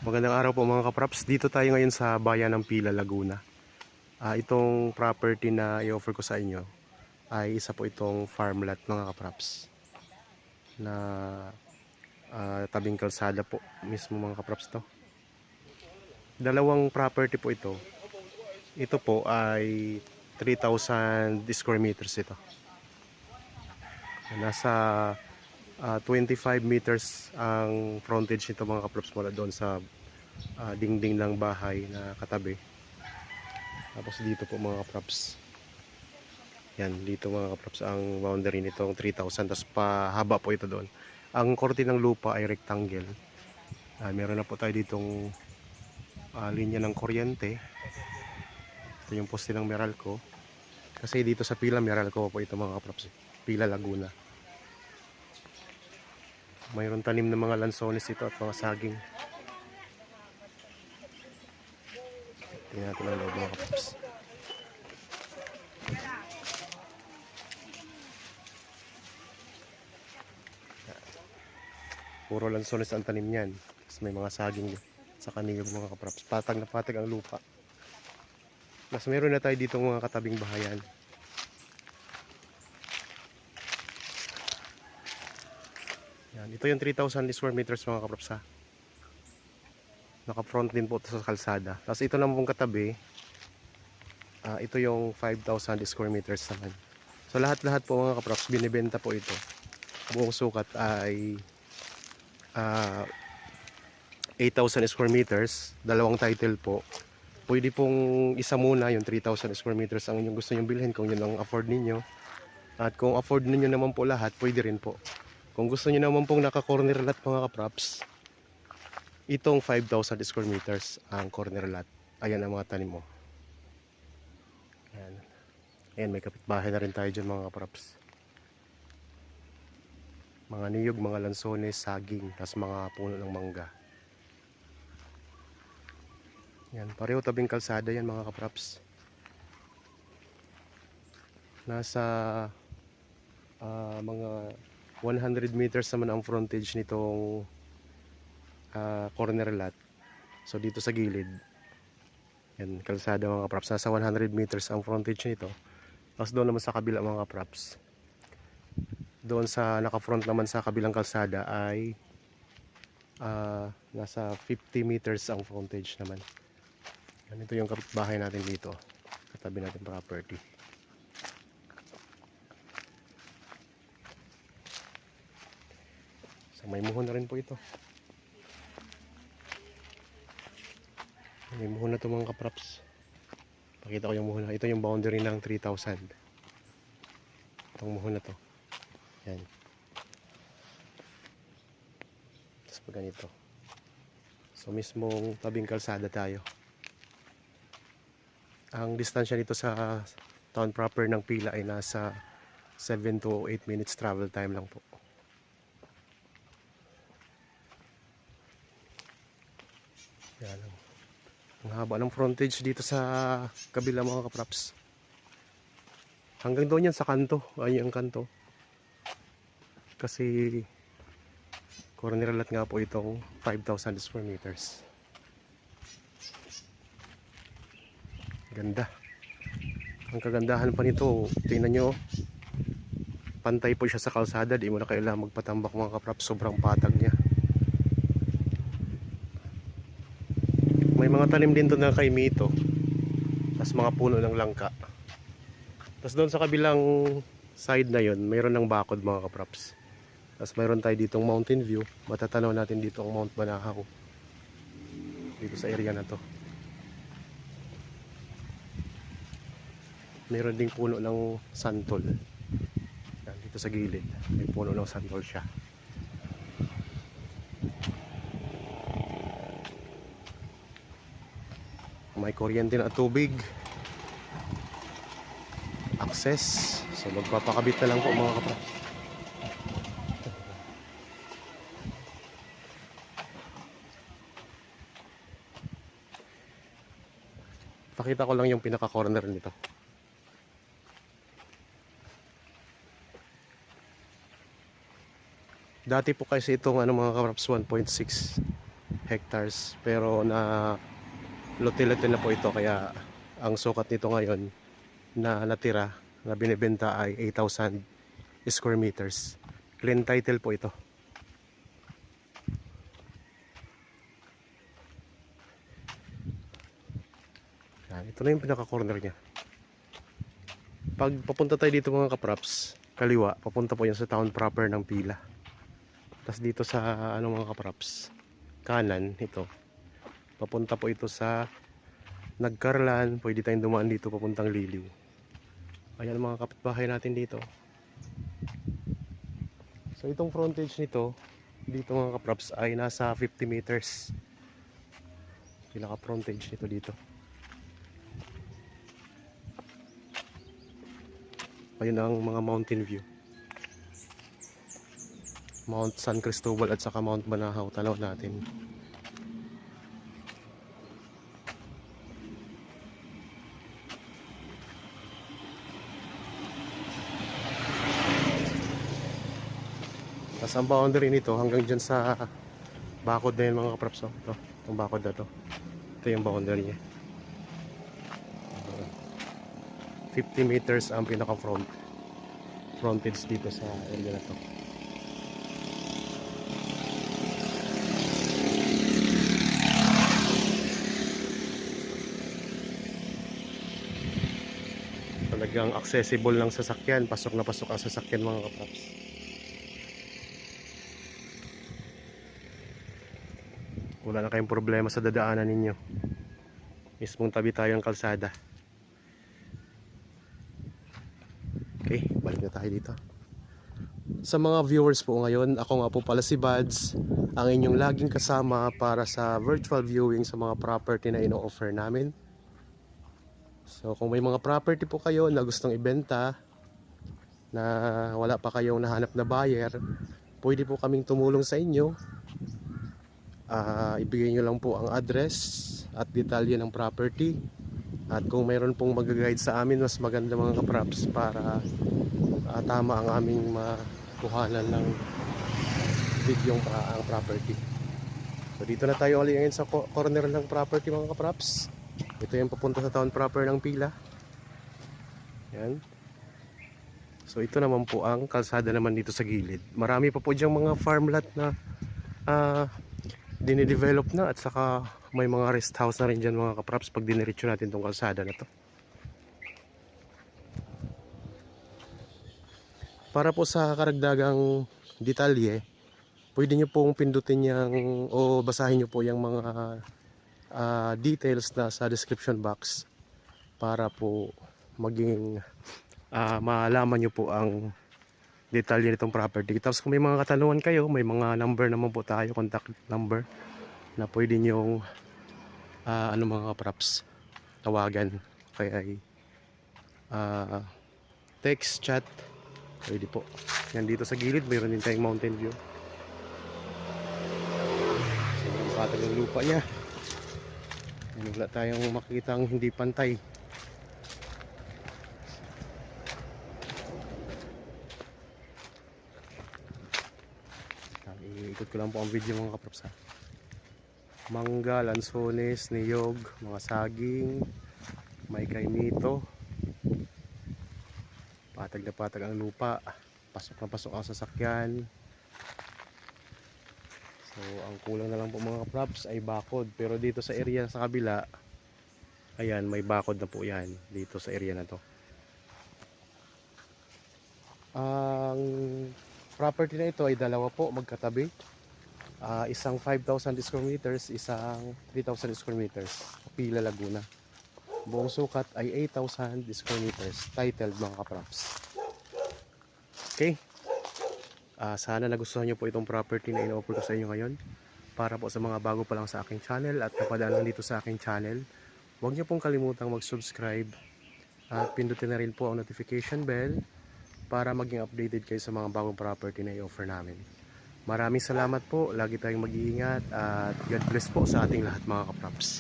Magandang araw po mga kapraps. Dito tayo ngayon sa bayan ng Pila, Laguna. Itong property na i-offer ko sa inyo ay isa po itong farm lot mga kapraps. Na tabing kalsada po mismo mga kapraps to. Dalawang property po ito. Ito po ay 3,000 square meters ito. Nasa 25 meters ang frontage nito mga kapraps mula doon sa dingding ng bahay na katabi. Tapos dito po mga kapraps, yan dito mga kapraps ang boundary nitong 3,000, tapos pahaba po ito doon. Ang korte ng lupa ay rectangle. Meron na po tayo ditong linya ng kuryente. Ito yung poste ng Meralco, kasi dito sa Pila Meralco po ito mga kapraps, Pila Laguna. Mayroon tanim ng mga lansones ito at mga saging. Tingnan natin ang loob mga kapraps. Puro lansones ang tanim niyan. Tapos may mga saging sa kaniyog mga kapraps. Patag na patag ang lupa. Mas meron na tayo dito mga katabing bahayan. Yan. Ito yung 3,000 square meters mga kapraps ha. Naka-front din po ito sa kalsada. Tapos ito naman pong katabi, ito yung 5,000 square meters naman. So lahat-lahat po mga kapraps, binibenta po ito. Buong sukat ay 8,000 square meters, dalawang title po. Pwede pong isa muna yung 3,000 square meters ang inyong gusto nyong bilhin kung yun ang afford ninyo. At kung afford ninyo naman po lahat, pwede rin po. Kung gusto nyo naman pong naka-corner lot mga kapraps, itong 5,000 square meters ang corner lot. Ayan ang mga tanim mo. Ayan. Ayan, may kapitbahay na rin tayo dyan mga kapraps. Mga niyog, mga lansones, saging, tas mga puno ng mangga. Yan, pareho tabing kalsada yan mga kapraps. Nasa mga 100 meters naman ang frontage nitong corner lot. So dito sa gilid, yan, kalsada mga kapraps. Nasa 100 meters ang frontage nito. Tapos doon naman sa kabila mga kapraps, doon sa naka-front naman sa kabilang kalsada ay nasa 50 meters ang frontage naman. Ganito yung kapitbahay natin dito, katabi natin property. So may muhon na rin po ito. May muhon na ito mga kapraps. Pakita ko yung muhon na. Ito yung boundary ng 3,000. Itong muhon na to. Yan. Tapos pag ganito. So mismong tabing kalsada tayo. Ang distansya nito sa town proper ng Pila ay nasa 7 to 8 minutes travel time lang po. Yan. Ang haba ng frontage dito sa kabila mga kapraps. Hanggang doon yan sa kanto. Ay ang kanto. Kasi corner lot nga po itong 5,000 square meters. Ganda. Ang kagandahan pa nito, tingnan nyo, pantay po siya sa kalsada. Di mo na kailangan magpatambak mga kapraps. Sobrang patag niya. May mga tanim din doon na kay Mito. Tapos mga puno ng langka. Tapos doon sa kabilang side na yon, mayroon ng bakod mga kapraps. Tapos mayroon tayo ditong mountain view. Matatanaw natin dito ang Mount Banahaw. Dito sa area na to. Mayroon ding puno ng santol. Yan, dito sa gilid. May puno ng santol siya. May kuryente na tubig. Access. So magpapakabit na lang po mga kapraps. Pakita ko lang yung pinaka corner nito. Dati po kasi itong mga kapraps 1.6. hectares, pero na lote-lote na po ito, kaya ang sukat nito ngayon na natira na binibenta ay 8,000 square meters. Clean title po ito. Yan, ito na yung pinaka-corner niya. Pag papunta tayo dito mga kapraps, kaliwa, papunta po yan sa town proper ng Pila. Tapos dito sa mga kapraps, kanan ito, papunta po ito sa Nagkarlan. Pwede tayong dumaan dito papuntang Liliw. Ayan mga kapitbahay natin dito. So itong frontage nito dito mga kapraps ay nasa 50 meters. Pinaka frontage nito dito. Ayun ang mga mountain view. Mount San Cristobal at saka Mount Banahaw, tanaw natin. Tapos ang boundary nito hanggang dyan sa bakod na yun mga kapraps. Ito, itong bakod na to. Ito yung boundary niya. 50 meters ang pinaka frontage dito sa area na to. Talagang accessible ng sasakyan, pasok na pasok ang sasakyan mga kapraps. Wala na kayong problema sa dadaanan ninyo. Mismong tabi tayo ng kalsada. Okay, balik na tayo dito. Sa mga viewers po ngayon, ako nga po pala si Bads, ang inyong laging kasama para sa virtual viewing sa mga property na ino-offer namin. So kung may mga property po kayo na gustong ibenta, na wala pa kayong nahanap na buyer, pwede po kaming tumulong sa inyo. Ibigay nyo lang po ang address at detalye ng property. At kung mayroon pong mag-guide sa amin, mas maganda mga kapraps para tama ang aming makuhanan ng videong ang property. So dito na tayo ulit ngayon sa corner ng property mga kapraps. Ito yung papunta sa town proper ng Pila. Yan. So ito naman po ang kalsada naman dito sa gilid. Marami pa po diyang mga farmland na dinidevelop na, at saka may mga rest house na rin dyan mga kapraps pag diniretso natin tong kalsada na to. Para po sa karagdagang detalye, pwede nyo pong pindutin yung o basahin nyo po yung mga details na sa description box para po maging malaman nyo po ang detalye nitong property. Tapos kung may mga katanungan kayo, may mga number naman po tayo, contact number na pwede nyong mga props tawagan, kaya text, chat, pwede po. Yan dito sa gilid mayroon din tayong mountain view. So yung patag ng lupa niya, wala tayong makikita ang hindi pantay. Iikot ko lang po ang video mga kapraps ha. Mangga, lansones, niyog, mga saging, may kaimito. Patag na patag ang lupa. Pasok na pasok ang sasakyan. So ang kulang na lang po mga kapraps ay bakod. Pero dito sa area sa kabila, ayan, may bakod na po yan dito sa area na to. Ang property na ito ay dalawa po magkatabi. Isang 5,000 square meters, isang 3,000 square meters. Pila, Laguna. Buong sukat ay 8,000 square meters. Titled mga kapraps. Okay. Sana nagustuhan nyo po itong property na ino-offer ko sa inyo ngayon. Para po sa mga bago pa lang sa aking channel at napadaan dito sa aking channel, huwag nyo pong kalimutang mag-subscribe at pindutin na rin po ang notification bell para maging updated kayo sa mga bagong property na i-offer namin. Maraming salamat po, lagi tayong mag-iingat at God bless po sa ating lahat mga kapraps.